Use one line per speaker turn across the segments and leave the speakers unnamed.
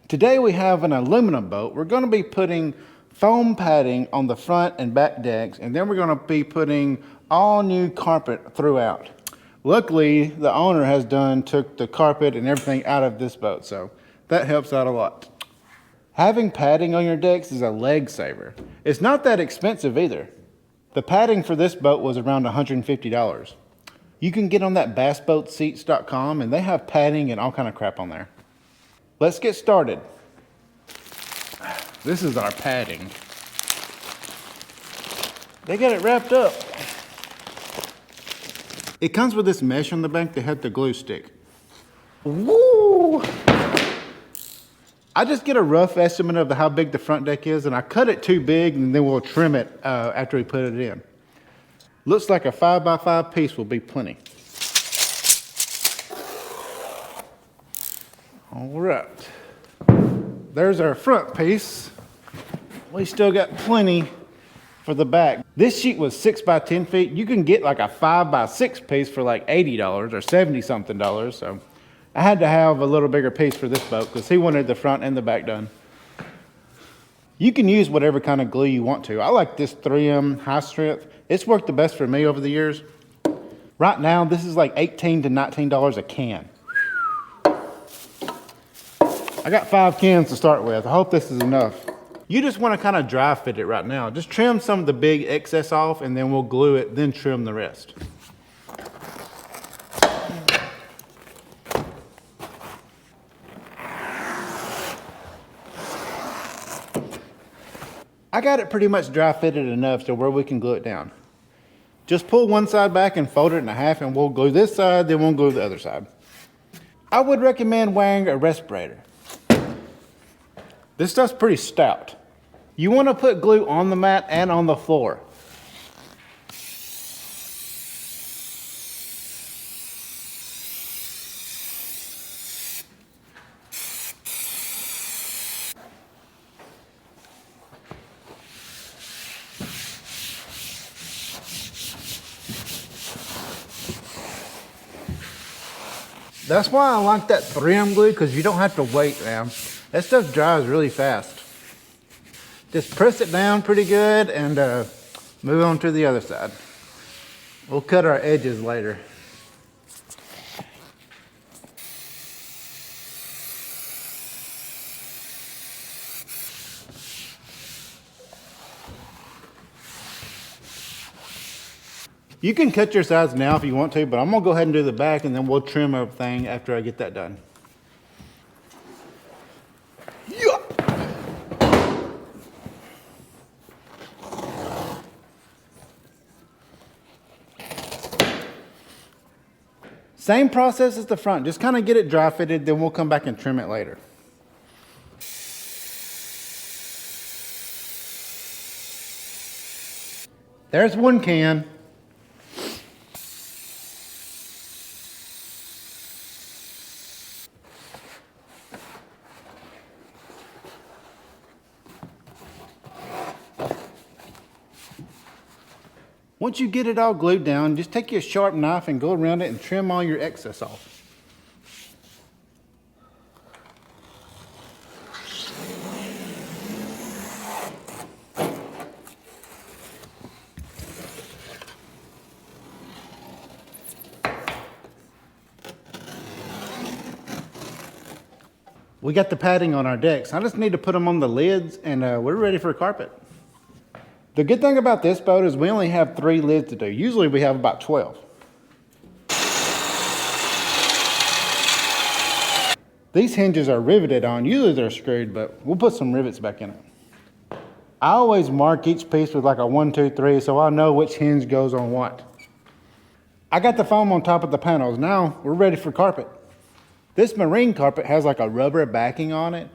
Today we have an aluminum boat. We're going to be putting foam padding on the front and back decks, and then we're going to be putting all new carpet throughout. Luckily, the owner took the carpet and everything out of this boat, so that helps out a lot. Having padding on your decks is a leg saver. It's not that expensive either. The padding for this boat was around $150. You can get on that bassboatseats.com and they have padding and all kind of crap on there. Let's get started. This is our padding. They got it wrapped up. It comes with this mesh on the back that had the glue stick. Woo! I just get a rough estimate of how big the front deck is, and I cut it too big, and then we'll trim it after we put it in. Looks like a 5x5 piece will be plenty. All right, there's our front piece. We still got plenty for the back. This sheet was 6 by 10 feet. You can get like a 5 by 6 piece for like $80 or 70 something dollars. So I had to have a little bigger piece for this boat because he wanted the front and the back done. You can use whatever kind of glue you want to. I like this 3M high strength. It's worked the best for me over the years. Right now, this is like $18 to $19 a can. I got 5 cans to start with. I hope this is enough. You just want to kind of dry fit it right now. Just trim some of the big excess off and then we'll glue it, then trim the rest. I got it pretty much dry fitted enough to where we can glue it down. Just pull one side back and fold it in half and we'll glue this side, then we'll glue the other side. I would recommend wearing a respirator. This stuff's pretty stout. You want to put glue on the mat and on the floor. That's why I like that 3M glue, because you don't have to wait, man. That stuff dries really fast. Just press it down pretty good and move on to the other side. We'll cut our edges later. You can cut your sides now if you want to, but I'm gonna go ahead and do the back and then we'll trim everything after I get that done. Yeah. Same process as the front, just kind of get it dry fitted, then we'll come back and trim it later. There's one can. Once you get it all glued down, just take your sharp knife and go around it and trim all your excess off. We got the padding on our decks. I just need to put them on the lids and we're ready for carpet. The good thing about this boat is we only have 3 lids to do. Usually we have about 12. These hinges are riveted on. Usually they're screwed, but we'll put some rivets back in it. I always mark each piece with like a 1, 2, 3 so I know which hinge goes on what. I got the foam on top of the panels. Now we're ready for carpet. This marine carpet has like a rubber backing on it.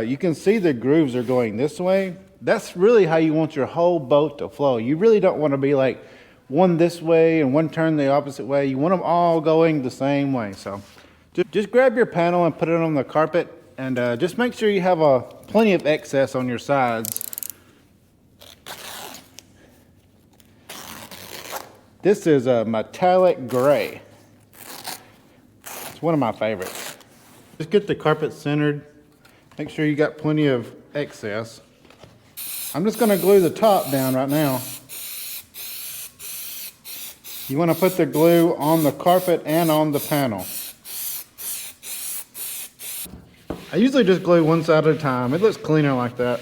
You can see the grooves are going this way. That's really how you want your whole boat to flow. You really don't want to be like one this way and one turn the opposite way. You want them all going the same way. So just grab your panel and put it on the carpet and just make sure you have plenty of excess on your sides. This is a metallic gray. It's one of my favorites. Just get the carpet centered Make sure you got plenty of excess. I'm just gonna glue the top down right now. You wanna put the glue on the carpet and on the panel. I usually just glue one side at a time. It looks cleaner like that.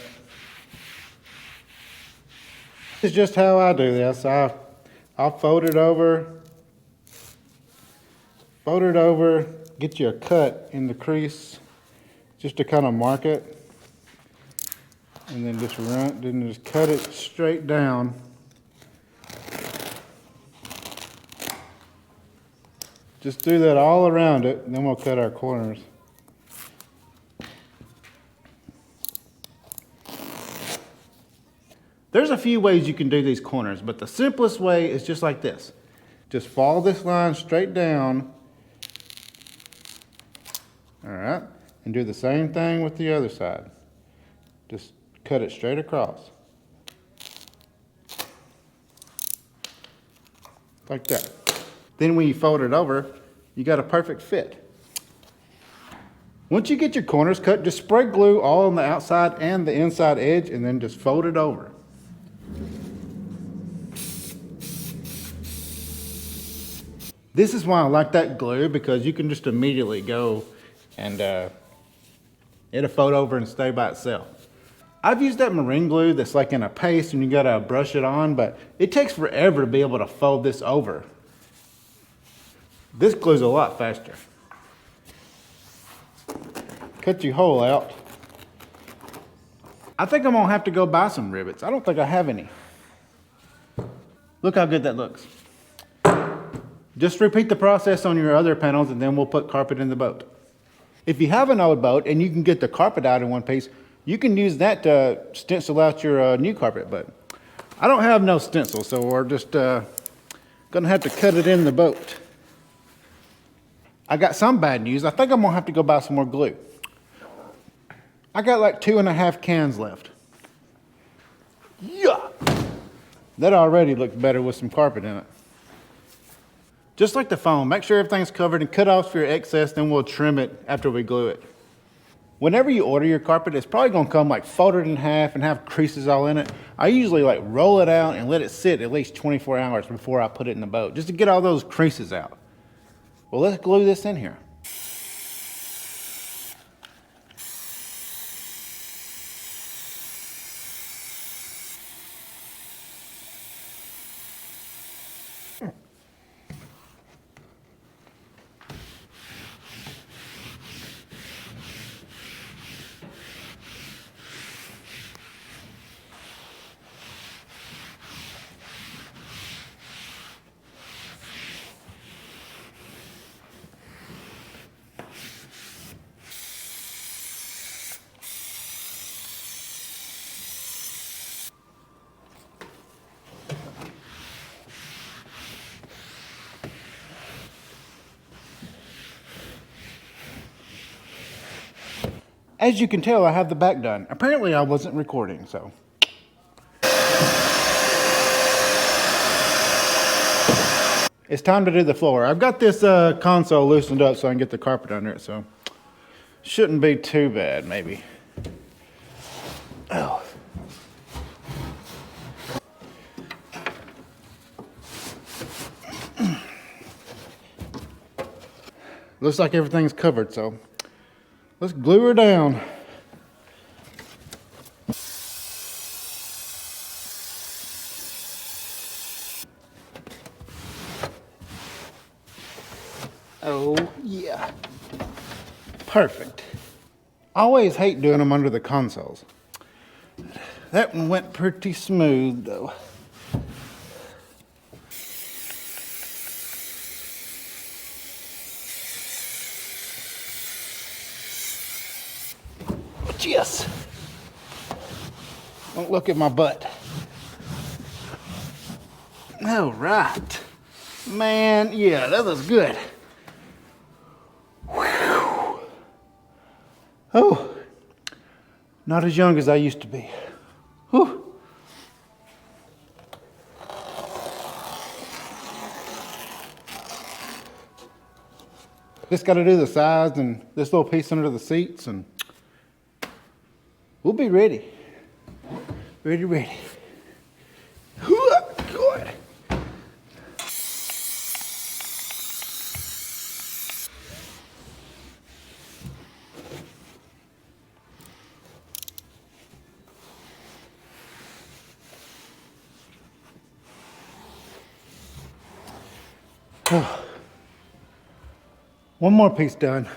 This is just how I do this. I'll fold it over, get you a cut in the crease just to kind of mark it. And then just cut it straight down. Just do that all around it, and then we'll cut our corners. There's a few ways you can do these corners, but the simplest way is just like this. Just follow this line straight down. All right, and do the same thing with the other side. Just cut it straight across. Like that. Then when you fold it over, you got a perfect fit. Once you get your corners cut, just spray glue all on the outside and the inside edge, and then just fold it over. This is why I like that glue, because you can just immediately go and it'll fold over and stay by itself. I've used that marine glue that's like in a paste and you gotta brush it on, but it takes forever to be able to fold this over. This glue's a lot faster. Cut your hole out. I think I'm gonna have to go buy some rivets. I don't think I have any. Look how good that looks. Just repeat the process on your other panels and then we'll put carpet in the boat. If you have an old boat and you can get the carpet out in one piece, you can use that to stencil out your new carpet, but I don't have no stencil, so we're just gonna have to cut it in the boat. I got some bad news. I think I'm gonna have to go buy some more glue. I got like 2.5 cans left. Yeah! That already looks better with some carpet in it. Just like the foam, make sure everything's covered and cut off your excess, then we'll trim it after we glue it. Whenever you order your carpet, it's probably gonna come like folded in half and have creases all in it. I usually like roll it out and let it sit at least 24 hours before I put it in the boat, just to get all those creases out. Well, let's glue this in here. As you can tell, I have the back done. Apparently I wasn't recording, so. It's time to do the floor. I've got this console loosened up so I can get the carpet under it, so shouldn't be too bad, maybe. Oh. Looks like everything's covered, so let's glue her down. Oh, yeah. Perfect. I always hate doing them under the consoles. That one went pretty smooth, though. Yes. Don't look at my butt. All right. Man, yeah, that was good. Whew. Oh, not as young as I used to be. Whew. Just got to do the sides and this little piece under the seats, and we'll be ready. Ready. Good. One more piece done.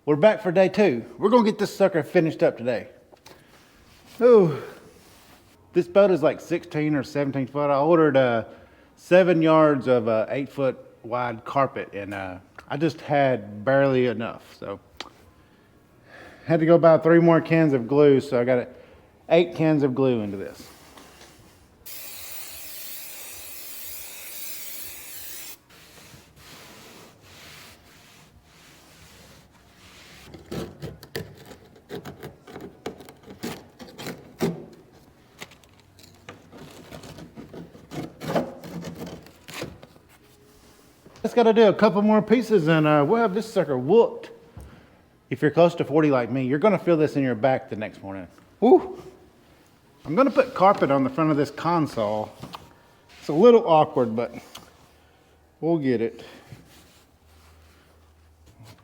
We're back for day 2. We're gonna get this sucker finished up today. Ooh. This boat is like 16 or 17 foot. I ordered 7 yards of 8 foot wide carpet, and I just had barely enough. So had to go buy 3 more cans of glue. So I got 8 cans of glue into this. Just got to do a couple more pieces and we'll have this sucker whooped. If you're close to 40 like me, you're going to feel this in your back the next morning. Woo! I'm going to put carpet on the front of this console. It's a little awkward, but we'll get it.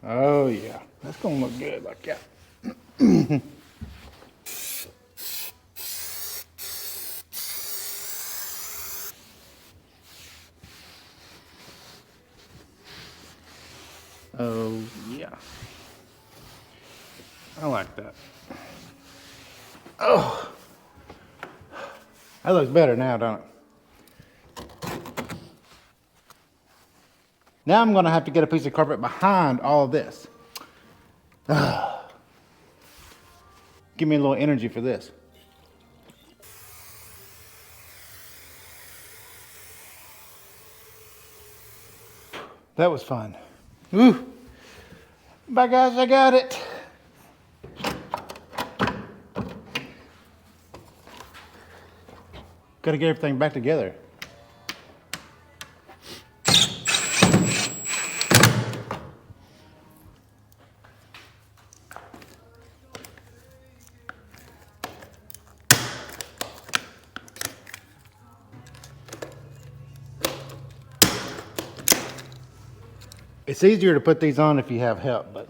Oh yeah, that's going to look good like that. Oh yeah, I like that. Oh, that looks better now, don't it? Now I'm gonna have to get a piece of carpet behind all of this. Give me a little energy for this. That was fun. Woo! Bye guys, I got it. Gotta get everything back together. It's easier to put these on if you have help, but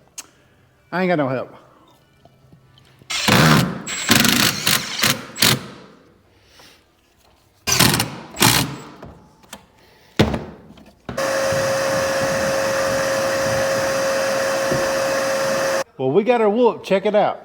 I ain't got no help. Well, we got our whoop. Check it out.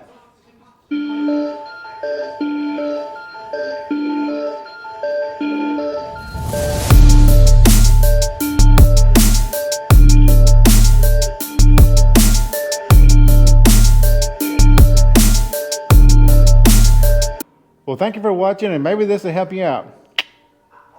Well, thank you for watching, and maybe this will help you out.